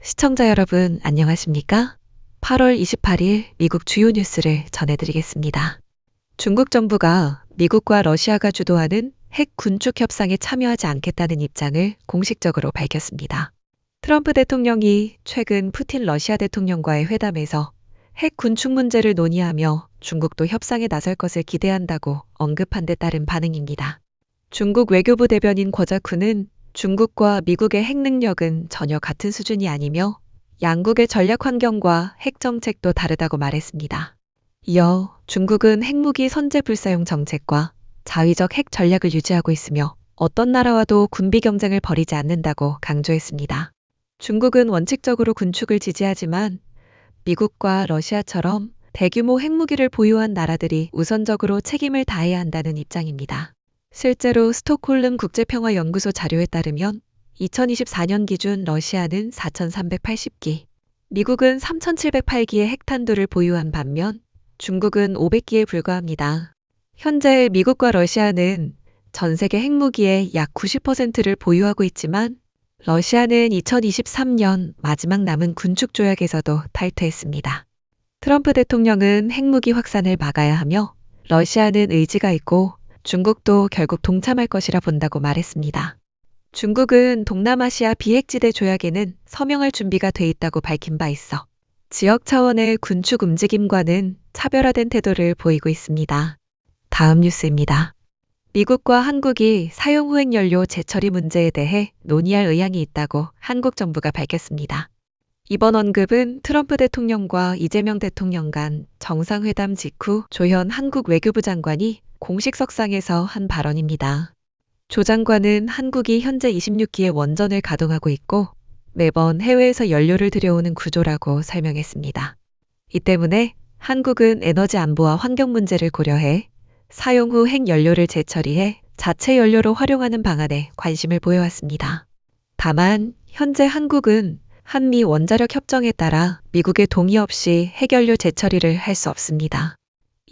시청자 여러분, 안녕하십니까? 8월 28일 미국 주요 뉴스를 전해드리겠습니다. 중국 정부가 미국과 러시아가 주도하는 핵 군축 협상에 참여하지 않겠다는 입장을 공식적으로 밝혔습니다. 트럼프 대통령이 최근 푸틴 러시아 대통령과의 회담에서 핵 군축 문제를 논의하며 중국도 협상에 나설 것을 기대한다고 언급한 데 따른 반응입니다. 중국 외교부 대변인 궈자쿠는 중국과 미국의 핵 능력은 전혀 같은 수준이 아니며 양국의 전략 환경과 핵 정책도 다르다고 말했습니다. 이어 중국은 핵무기 선제 불사용 정책과 자위적 핵 전략을 유지하고 있으며 어떤 나라와도 군비 경쟁을 벌이지 않는다고 강조했습니다. 중국은 원칙적으로 군축을 지지하지만 미국과 러시아처럼 대규모 핵무기를 보유한 나라들이 우선적으로 책임을 다해야 한다는 입장입니다. 실제로 스톡홀름 국제평화연구소 자료에 따르면 2024년 기준 러시아는 4,380기, 미국은 3,708기의 핵탄두를 보유한 반면 중국은 500기에 불과합니다. 현재 미국과 러시아는 전 세계 핵무기의 약 90%를 보유하고 있지만 러시아는 2023년 마지막 남은 군축 조약에서도 탈퇴했습니다. 트럼프 대통령은 핵무기 확산을 막아야 하며 러시아는 의지가 있고 중국도 결국 동참할 것이라 본다고 말했습니다. 중국은 동남아시아 비핵지대 조약에는 서명할 준비가 돼 있다고 밝힌 바 있어 지역 차원의 군축 움직임과는 차별화된 태도를 보이고 있습니다. 다음 뉴스입니다. 미국과 한국이 사용 후 핵연료 재처리 문제에 대해 논의할 의향이 있다고 한국 정부가 밝혔습니다. 이번 언급은 트럼프 대통령과 이재명 대통령 간 정상회담 직후 조현 한국 외교부 장관이 공식 석상에서 한 발언입니다. 조 장관은 한국이 현재 26기의 원전을 가동하고 있고 매번 해외에서 연료를 들여오는 구조라고 설명했습니다. 이 때문에 한국은 에너지 안보와 환경 문제를 고려해 사용 후 핵연료를 재처리해 자체 연료로 활용하는 방안에 관심을 보여왔습니다. 다만 현재 한국은 한미 원자력 협정에 따라 미국의 동의 없이 핵연료 재처리를 할 수 없습니다.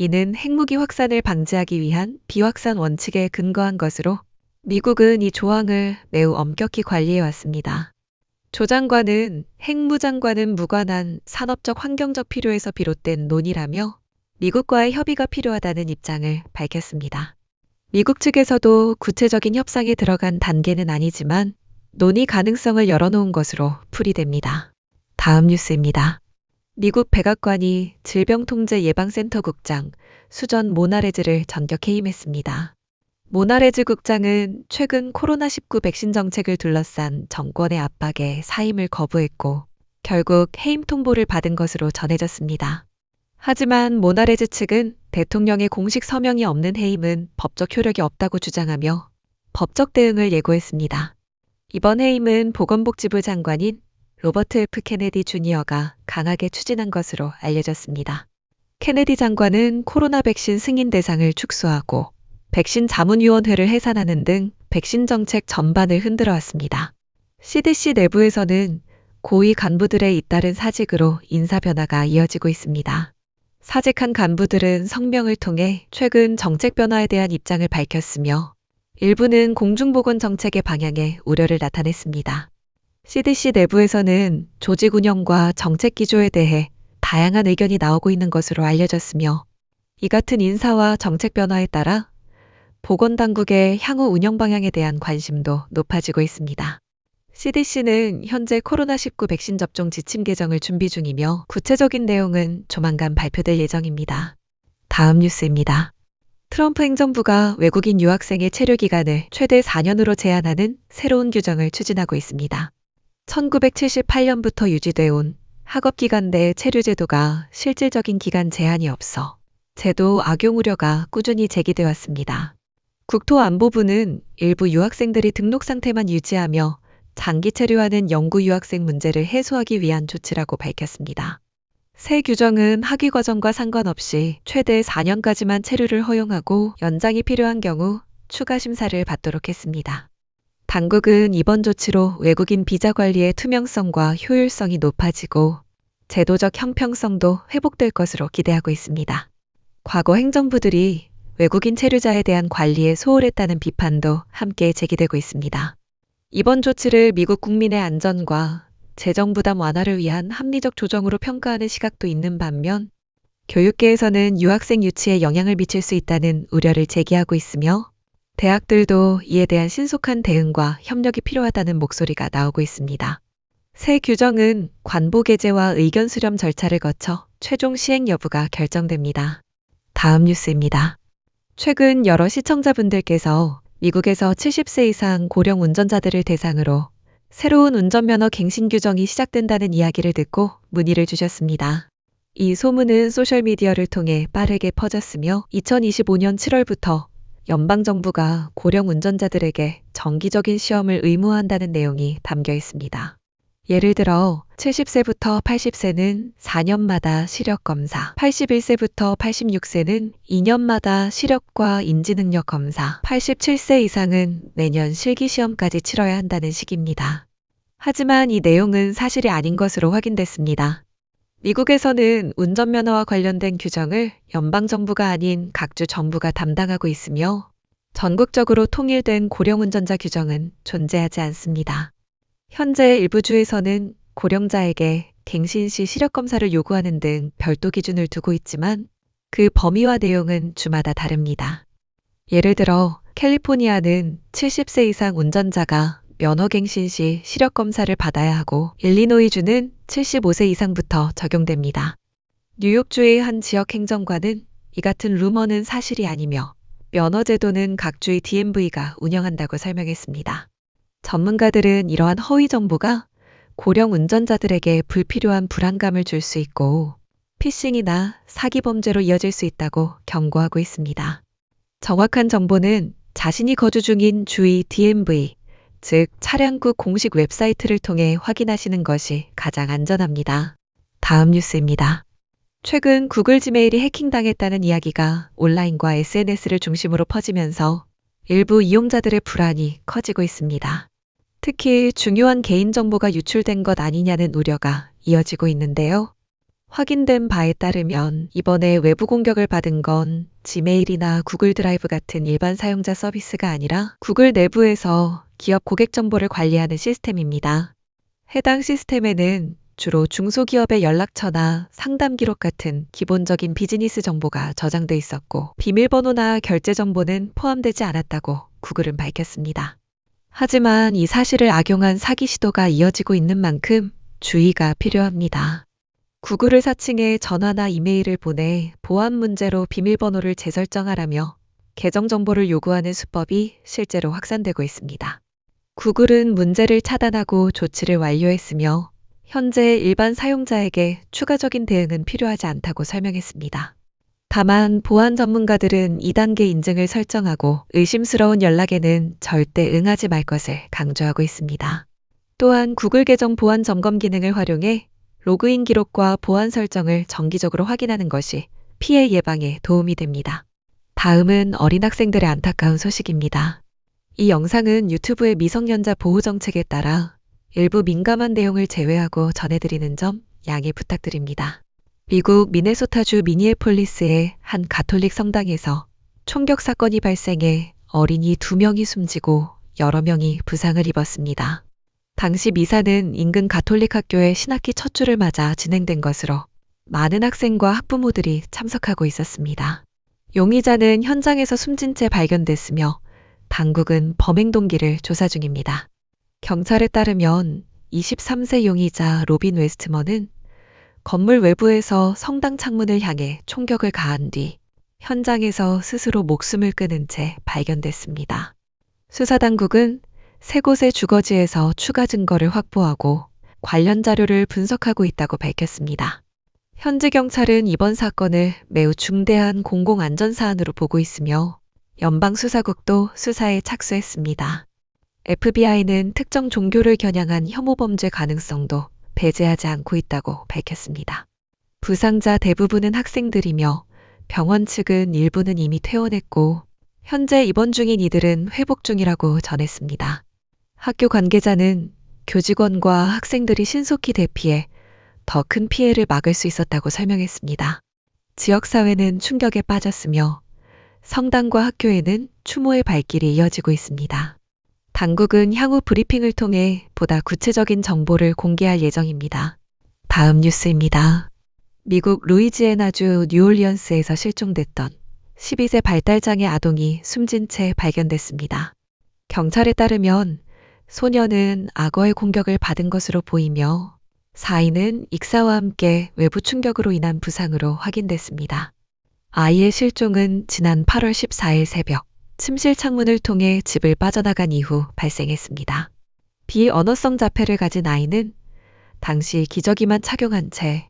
이는 핵무기 확산을 방지하기 위한 비확산 원칙에 근거한 것으로 미국은 이 조항을 매우 엄격히 관리해왔습니다. 조 장관은 핵무장과는 무관한 산업적 환경적 필요에서 비롯된 논의라며 미국과의 협의가 필요하다는 입장을 밝혔습니다. 미국 측에서도 구체적인 협상에 들어간 단계는 아니지만 논의 가능성을 열어놓은 것으로 풀이됩니다. 다음 뉴스입니다. 미국 백악관이 질병통제예방센터 국장 수전 모나레즈를 전격 해임했습니다. 모나레즈 국장은 최근 코로나19 백신 정책을 둘러싼 정권의 압박에 사임을 거부했고 결국 해임 통보를 받은 것으로 전해졌습니다. 하지만 모나레즈 측은 대통령의 공식 서명이 없는 해임은 법적 효력이 없다고 주장하며 법적 대응을 예고했습니다. 이번 해임은 보건복지부 장관인 로버트 F. 케네디 주니어가 강하게 추진한 것으로 알려졌습니다. 케네디 장관은 코로나 백신 승인 대상을 축소하고 백신 자문위원회를 해산하는 등 백신 정책 전반을 흔들어 왔습니다. CDC 내부에서는 고위 간부들의 잇따른 사직으로 인사 변화가 이어지고 있습니다. 사직한 간부들은 성명을 통해 최근 정책 변화에 대한 입장을 밝혔으며 일부는 공중보건 정책의 방향에 우려를 나타냈습니다. CDC 내부에서는 조직 운영과 정책 기조에 대해 다양한 의견이 나오고 있는 것으로 알려졌으며 이 같은 인사와 정책 변화에 따라 보건당국의 향후 운영 방향에 대한 관심도 높아지고 있습니다. CDC는 현재 코로나19 백신 접종 지침 개정을 준비 중이며 구체적인 내용은 조만간 발표될 예정입니다. 다음 뉴스입니다. 트럼프 행정부가 외국인 유학생의 체류 기간을 최대 4년으로 제한하는 새로운 규정을 추진하고 있습니다. 1978년부터 유지돼 온 학업기간 내 체류 제도가 실질적인 기간 제한이 없어 제도 악용 우려가 꾸준히 제기돼 왔습니다. 국토안보부는 일부 유학생들이 등록 상태만 유지하며 장기 체류하는 영구 유학생 문제를 해소하기 위한 조치라고 밝혔습니다. 새 규정은 학위 과정과 상관없이 최대 4년까지만 체류를 허용하고 연장이 필요한 경우 추가 심사를 받도록 했습니다. 당국은 이번 조치로 외국인 비자 관리의 투명성과 효율성이 높아지고 제도적 형평성도 회복될 것으로 기대하고 있습니다. 과거 행정부들이 외국인 체류자에 대한 관리에 소홀했다는 비판도 함께 제기되고 있습니다. 이번 조치를 미국 국민의 안전과 재정 부담 완화를 위한 합리적 조정으로 평가하는 시각도 있는 반면 교육계에서는 유학생 유치에 영향을 미칠 수 있다는 우려를 제기하고 있으며 대학들도 이에 대한 신속한 대응과 협력이 필요하다는 목소리가 나오고 있습니다. 새 규정은 관보 게재와 의견 수렴 절차를 거쳐 최종 시행 여부가 결정됩니다. 다음 뉴스입니다. 최근 여러 시청자분들께서 미국에서 70세 이상 고령 운전자들을 대상으로 새로운 운전면허 갱신 규정이 시작된다는 이야기를 듣고 문의를 주셨습니다. 이 소문은 소셜미디어를 통해 빠르게 퍼졌으며 2025년 7월부터 연방정부가 고령 운전자들에게 정기적인 시험을 의무화한다는 내용이 담겨 있습니다. 예를 들어 70세부터 80세는 4년마다 시력검사, 81세부터 86세는 2년마다 시력과 인지능력 검사, 87세 이상은 내년 실기시험까지 치러야 한다는 식입니다. 하지만 이 내용은 사실이 아닌 것으로 확인됐습니다. 미국에서는 운전면허와 관련된 규정을 연방정부가 아닌 각주 정부가 담당하고 있으며 전국적으로 통일된 고령운전자 규정은 존재하지 않습니다. 현재 일부 주에서는 고령자에게 갱신 시 시력검사를 요구하는 등 별도 기준을 두고 있지만 그 범위와 내용은 주마다 다릅니다. 예를 들어 캘리포니아는 70세 이상 운전자가 면허갱신 시 시력검사를 받아야 하고 일리노이주는 75세 이상부터 적용됩니다. 뉴욕주의 한 지역 행정관은 이 같은 루머는 사실이 아니며 면허제도는 각 주의 DMV가 운영한다고 설명했습니다. 전문가들은 이러한 허위 정보가 고령 운전자들에게 불필요한 불안감을 줄 수 있고 피싱이나 사기 범죄로 이어질 수 있다고 경고하고 있습니다. 정확한 정보는 자신이 거주 중인 주의 DMV, 즉 차량국 공식 웹사이트를 통해 확인하시는 것이 가장 안전합니다. 다음 뉴스입니다. 최근 구글 지메일이 해킹당했다는 이야기가 온라인과 SNS를 중심으로 퍼지면서 일부 이용자들의 불안이 커지고 있습니다. 특히 중요한 개인정보가 유출된 것 아니냐는 우려가 이어지고 있는데요. 확인된 바에 따르면 이번에 외부 공격을 받은 건 지메일이나 구글 드라이브 같은 일반 사용자 서비스가 아니라 구글 내부에서 기업 고객 정보를 관리하는 시스템입니다. 해당 시스템에는 주로 중소기업의 연락처나 상담 기록 같은 기본적인 비즈니스 정보가 저장돼 있었고 비밀번호나 결제 정보는 포함되지 않았다고 구글은 밝혔습니다. 하지만 이 사실을 악용한 사기 시도가 이어지고 있는 만큼 주의가 필요합니다. 구글을 사칭해 전화나 이메일을 보내 보안 문제로 비밀번호를 재설정하라며 계정 정보를 요구하는 수법이 실제로 확산되고 있습니다. 구글은 문제를 차단하고 조치를 완료했으며 현재 일반 사용자에게 추가적인 대응은 필요하지 않다고 설명했습니다. 다만 보안 전문가들은 2단계 인증을 설정하고 의심스러운 연락에는 절대 응하지 말 것을 강조하고 있습니다. 또한 구글 계정 보안 점검 기능을 활용해 로그인 기록과 보안 설정을 정기적으로 확인하는 것이 피해 예방에 도움이 됩니다. 다음은 어린 학생들의 안타까운 소식입니다. 이 영상은 유튜브의 미성년자 보호 정책에 따라 일부 민감한 내용을 제외하고 전해드리는 점 양해 부탁드립니다. 미국 미네소타주 미니애폴리스의 한 가톨릭 성당에서 총격 사건이 발생해 어린이 2명이 숨지고 여러 명이 부상을 입었습니다. 당시 미사는 인근 가톨릭 학교의 신학기 첫 주를 맞아 진행된 것으로 많은 학생과 학부모들이 참석하고 있었습니다. 용의자는 현장에서 숨진 채 발견됐으며 당국은 범행 동기를 조사 중입니다. 경찰에 따르면 23세 용의자 로빈 웨스트먼은 건물 외부에서 성당 창문을 향해 총격을 가한 뒤 현장에서 스스로 목숨을 끊은 채 발견됐습니다. 수사당국은 세 곳의 주거지에서 추가 증거를 확보하고 관련 자료를 분석하고 있다고 밝혔습니다. 현지 경찰은 이번 사건을 매우 중대한 공공안전사안으로 보고 있으며 연방수사국도 수사에 착수했습니다. FBI는 특정 종교를 겨냥한 혐오 범죄 가능성도 배제하지 않고 있다고 밝혔습니다. 부상자 대부분은 학생들이며 병원 측은 일부는 이미 퇴원했고 현재 입원 중인 이들은 회복 중이라고 전했습니다. 학교 관계자는 교직원과 학생들이 신속히 대피해 더 큰 피해를 막을 수 있었다고 설명했습니다. 지역사회는 충격에 빠졌으며 성당과 학교에는 추모의 발길이 이어지고 있습니다. 당국은 향후 브리핑을 통해 보다 구체적인 정보를 공개할 예정입니다. 다음 뉴스입니다. 미국 루이지애나주 뉴올리언스에서 실종됐던 12세 발달장애 아동이 숨진 채 발견됐습니다. 경찰에 따르면 소년은 악어의 공격을 받은 것으로 보이며 사인은 익사와 함께 외부 충격으로 인한 부상으로 확인됐습니다. 아이의 실종은 지난 8월 14일 새벽 침실 창문을 통해 집을 빠져나간 이후 발생했습니다. 비언어성 자폐를 가진 아이는 당시 기저귀만 착용한 채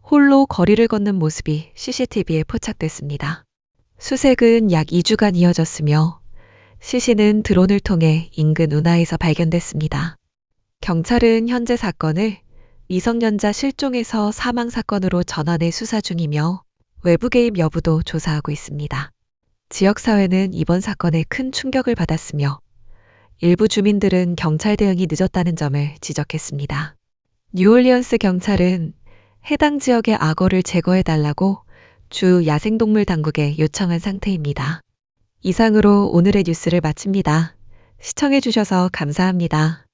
홀로 거리를 걷는 모습이 CCTV에 포착됐습니다. 수색은 약 2주간 이어졌으며 시신은 드론을 통해 인근 운하에서 발견됐습니다. 경찰은 현재 사건을 미성년자 실종에서 사망 사건으로 전환해 수사 중이며 외부 개입 여부도 조사하고 있습니다. 지역사회는 이번 사건에 큰 충격을 받았으며 일부 주민들은 경찰 대응이 늦었다는 점을 지적했습니다. 뉴올리언스 경찰은 해당 지역의 악어를 제거해달라고 주 야생동물 당국에 요청한 상태입니다. 이상으로 오늘의 뉴스를 마칩니다. 시청해주셔서 감사합니다.